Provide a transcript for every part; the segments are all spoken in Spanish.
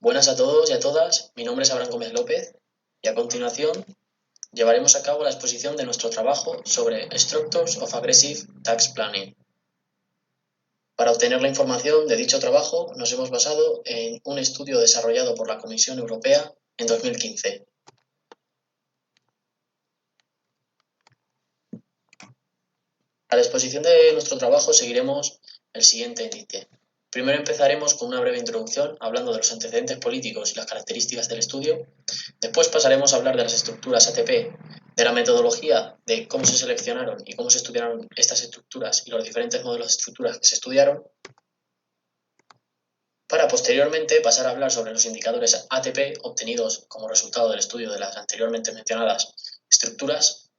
Buenas a todos y a todas, mi nombre es Abraham Gómez López y a continuación llevaremos a cabo la exposición de nuestro trabajo sobre Structures of Aggressive Tax Planning. Para obtener la información de dicho trabajo nos hemos basado en un estudio desarrollado por la Comisión Europea en 2015. A la exposición de nuestro trabajo seguiremos el siguiente índice. Primero empezaremos con una breve introducción hablando de los antecedentes políticos y las características del estudio. Después pasaremos a hablar de las estructuras ATP, de la metodología, de cómo se seleccionaron y cómo se estudiaron estas estructuras y los diferentes modelos de estructuras que se estudiaron, para posteriormente pasar a hablar sobre los indicadores ATP obtenidos como resultado del estudio de las anteriormente mencionadas estructuras.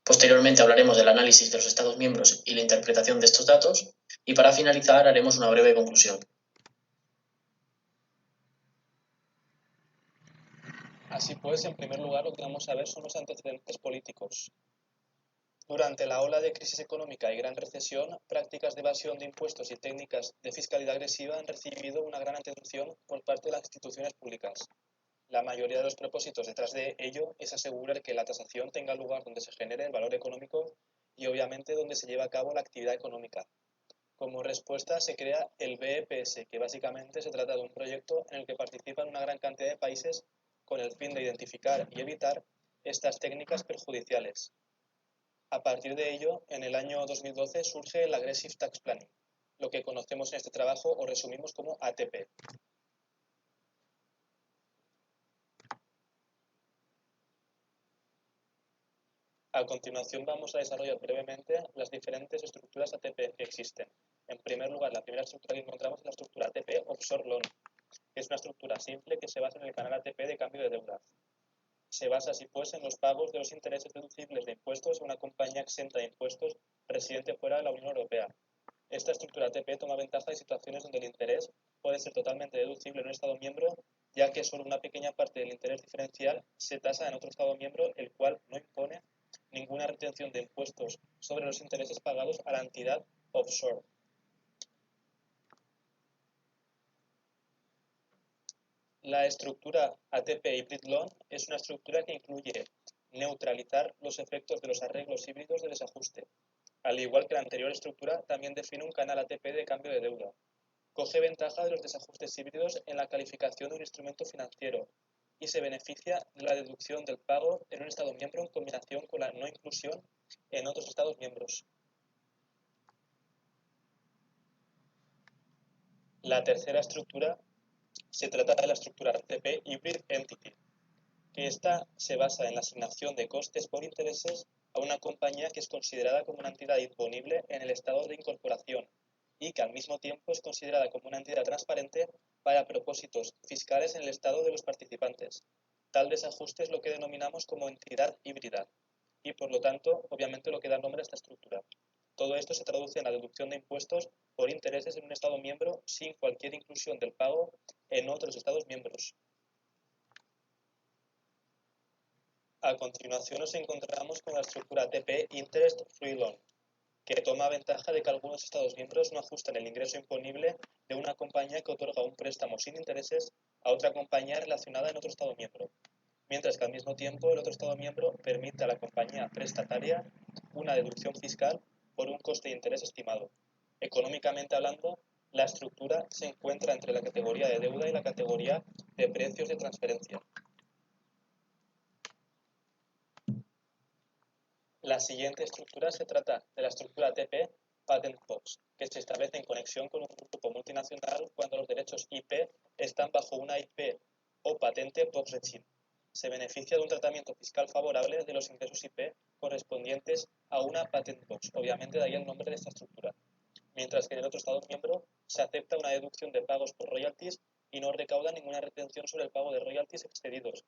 Posteriormente hablaremos del análisis de los Estados miembros y la interpretación de estos datos, y para finalizar haremos una breve conclusión. Así pues, en primer lugar, lo que vamos a ver son los antecedentes políticos. Durante la ola de crisis económica y gran recesión, prácticas de evasión de impuestos y técnicas de fiscalidad agresiva han recibido una gran atención por parte de las instituciones públicas. La mayoría de los propósitos detrás de ello es asegurar que la tasación tenga lugar donde se genere el valor económico y obviamente donde se lleva a cabo la actividad económica. Como respuesta se crea el BEPS, que básicamente se trata de un proyecto en el que participan una gran cantidad de países con el fin de identificar y evitar estas técnicas perjudiciales. A partir de ello, en el año 2012 surge el Aggressive Tax Planning, lo que conocemos en este trabajo o resumimos como ATP. A continuación vamos a desarrollar brevemente las diferentes estructuras ATP que existen. En primer lugar, la primera estructura que encontramos es la estructura ATP Offshore Loan, que es una estructura simple que se basa en el canal ATP de cambio de deuda. Se basa así pues en los pagos de los intereses deducibles de impuestos a una compañía exenta de impuestos residente fuera de la Unión Europea. Esta estructura ATP toma ventaja de situaciones donde el interés puede ser totalmente deducible en un Estado miembro, ya que solo una pequeña parte del interés diferencial se tasa en otro Estado miembro, el cual no impone ninguna retención de impuestos sobre los intereses pagados a la entidad offshore. La estructura ATP Hybrid Loan es una estructura que incluye neutralizar los efectos de los arreglos híbridos de desajuste. Al igual que la anterior estructura, también define un canal ATP de cambio de deuda. Coge ventaja de los desajustes híbridos en la calificación de un instrumento financiero y se beneficia de la deducción del pago en un Estado miembro en combinación con la no inclusión en otros Estados miembros. La tercera estructura se trata de la estructura ATP Hybrid Entity, que esta se basa en la asignación de costes por intereses a una compañía que es considerada como una entidad imponible en el estado de incorporación y que al mismo tiempo es considerada como una entidad transparente para propósitos fiscales en el estado de los participantes. Tal desajuste es lo que denominamos como entidad híbrida y por lo tanto, obviamente, lo que da nombre a esta estructura. Todo esto se traduce en la deducción de impuestos por intereses en un Estado miembro sin cualquier inclusión del pago en otros Estados miembros. A continuación nos encontramos con la estructura ATP Interest Free Loan, que toma ventaja de que algunos Estados miembros no ajustan el ingreso imponible de una compañía que otorga un préstamo sin intereses a otra compañía relacionada en otro Estado miembro, mientras que al mismo tiempo el otro Estado miembro permite a la compañía prestataria una deducción fiscal por un coste de interés estimado. Económicamente hablando, la estructura se encuentra entre la categoría de deuda y la categoría de precios de transferencia. La siguiente estructura se trata de la estructura ATP Patent Box, que se establece en conexión con un grupo multinacional cuando los derechos IP están bajo una IP o patente Box Regime. Se beneficia de un tratamiento fiscal favorable de los ingresos IP correspondientes a una Patent Box, obviamente de ahí el nombre de esta estructura, mientras que en el otro Estado miembro se acepta una deducción de pagos por royalties y no recauda ninguna retención sobre el pago de royalties excedidos.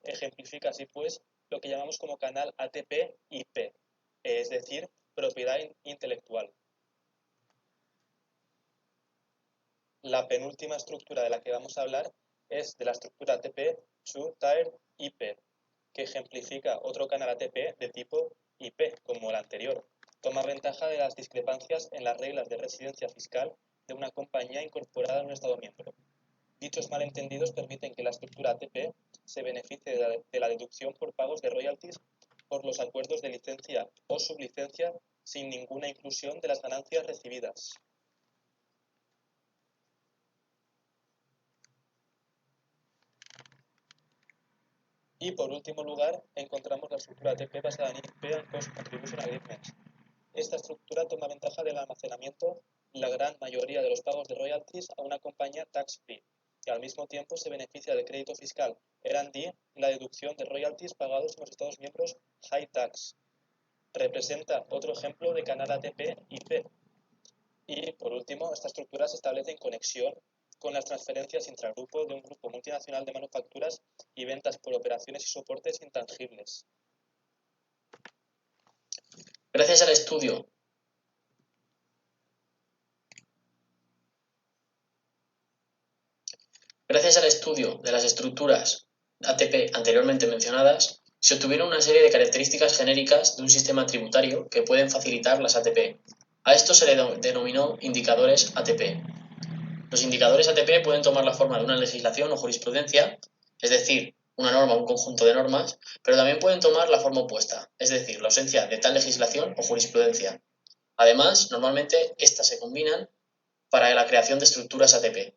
Ejemplifica así pues lo que llamamos como canal ATP-IP, es decir, propiedad intelectual. La penúltima estructura de la que vamos a hablar es de la estructura ATP Two-Tier IP, que ejemplifica otro canal ATP de tipo IP, como el anterior. Toma ventaja de las discrepancias en las reglas de residencia fiscal de una compañía incorporada en un Estado miembro. Dichos malentendidos permiten que la estructura ATP se beneficie de la deducción por pagos de royalties por los acuerdos de licencia o sublicencia sin ninguna inclusión de las ganancias recibidas. Y por último lugar, encontramos la estructura ATP basada en Pay and Cost Contribution Agreements. Esta estructura toma ventaja del almacenamiento la gran mayoría de los pagos de royalties a una compañía tax-free, y al mismo tiempo se beneficia del crédito fiscal R&D y la deducción de royalties pagados en los Estados miembros high tax. Representa otro ejemplo de canal ATP-IP. Y por último, esta estructura se establece en conexión con las transferencias intragrupo de un grupo multinacional de manufacturas y ventas por operaciones y soportes intangibles. Gracias al estudio de las estructuras ATP anteriormente mencionadas, se obtuvieron una serie de características genéricas de un sistema tributario que pueden facilitar las ATP. A esto se le denominó indicadores ATP. Los indicadores ATP pueden tomar la forma de una legislación o jurisprudencia, es decir, una norma o un conjunto de normas, pero también pueden tomar la forma opuesta, es decir, la ausencia de tal legislación o jurisprudencia. Además, normalmente estas se combinan para la creación de estructuras ATP.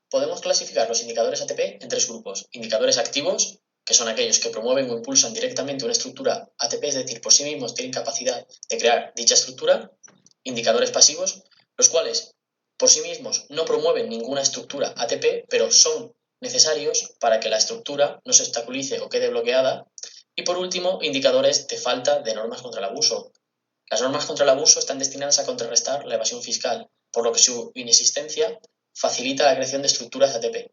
Podemos clasificar los indicadores ATP en tres grupos: indicadores activos, que son aquellos que promueven o impulsan directamente una estructura ATP, es decir, por sí mismos tienen capacidad de crear dicha estructura; indicadores pasivos, los cuales por sí mismos no promueven ninguna estructura ATP, pero son necesarios para que la estructura no se obstaculice o quede bloqueada; y por último, indicadores de falta de normas contra el abuso. Las normas contra el abuso están destinadas a contrarrestar la evasión fiscal, por lo que su inexistencia facilita la creación de estructuras ATP.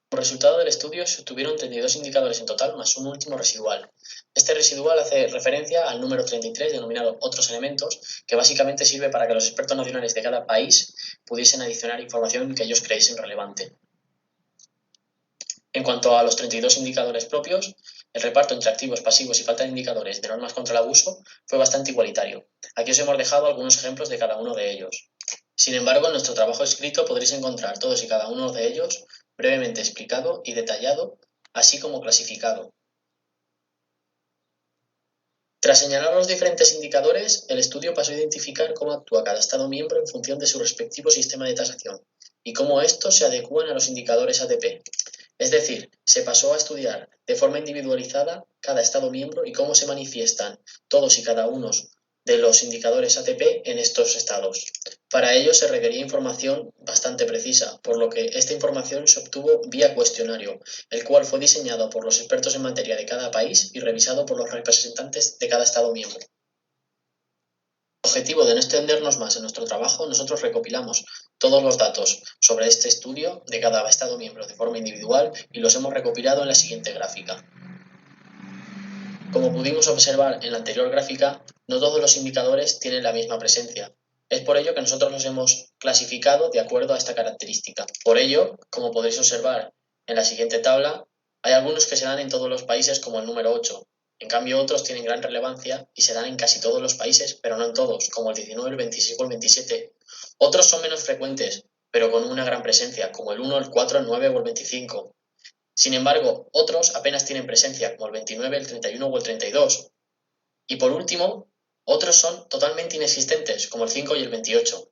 Como resultado del estudio se obtuvieron 32 indicadores en total, más un último residual. Este residual hace referencia al número 33, denominado otros elementos, que básicamente sirve para que los expertos nacionales de cada país pudiesen adicionar información que ellos creyesen relevante. En cuanto a los 32 indicadores propios, el reparto entre activos, pasivos y falta de indicadores de normas contra el abuso fue bastante igualitario. Aquí os hemos dejado algunos ejemplos de cada uno de ellos. Sin embargo, en nuestro trabajo escrito podréis encontrar todos y cada uno de ellos brevemente explicado y detallado, así como clasificado. Tras señalar los diferentes indicadores, el estudio pasó a identificar cómo actúa cada Estado miembro en función de su respectivo sistema de tasación y cómo estos se adecúan a los indicadores ATP. Es decir, se pasó a estudiar de forma individualizada cada Estado miembro y cómo se manifiestan todos y cada uno de los indicadores ATP en estos estados. Para ello se requería información bastante precisa, por lo que esta información se obtuvo vía cuestionario, el cual fue diseñado por los expertos en materia de cada país y revisado por los representantes de cada Estado miembro. Con el objetivo de no extendernos más en nuestro trabajo, nosotros recopilamos todos los datos sobre este estudio de cada Estado miembro de forma individual y los hemos recopilado en la siguiente gráfica. Como pudimos observar en la anterior gráfica, no todos los indicadores tienen la misma presencia. Es por ello que nosotros los hemos clasificado de acuerdo a esta característica. Por ello, como podréis observar en la siguiente tabla, hay algunos que se dan en todos los países como el número 8. En cambio, otros tienen gran relevancia y se dan en casi todos los países, pero no en todos, como el 19, el 26 o el 27. Otros son menos frecuentes, pero con una gran presencia, como el 1, el 4, el 9 o el 25. Sin embargo, otros apenas tienen presencia, como el 29, el 31 o el 32. Y por último, otros son totalmente inexistentes, como el 5 y el 28.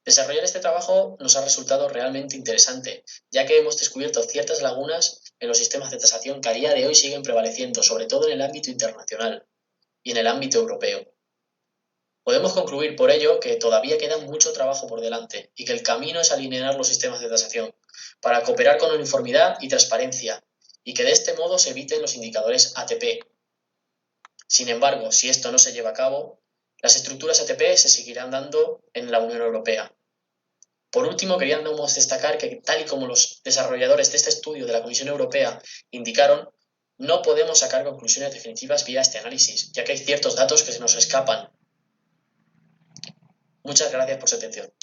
Desarrollar este trabajo nos ha resultado realmente interesante, ya que hemos descubierto ciertas lagunas en los sistemas de tasación que a día de hoy siguen prevaleciendo, sobre todo en el ámbito internacional y en el ámbito europeo. Podemos concluir por ello que todavía queda mucho trabajo por delante y que el camino es alinear los sistemas de tasación para cooperar con uniformidad y transparencia y que de este modo se eviten los indicadores ATP. Sin embargo, si esto no se lleva a cabo, las estructuras ATP se seguirán dando en la Unión Europea. Por último, queríamos destacar que, tal y como los desarrolladores de este estudio de la Comisión Europea indicaron, no podemos sacar conclusiones definitivas vía este análisis, ya que hay ciertos datos que se nos escapan. Muchas gracias por su atención.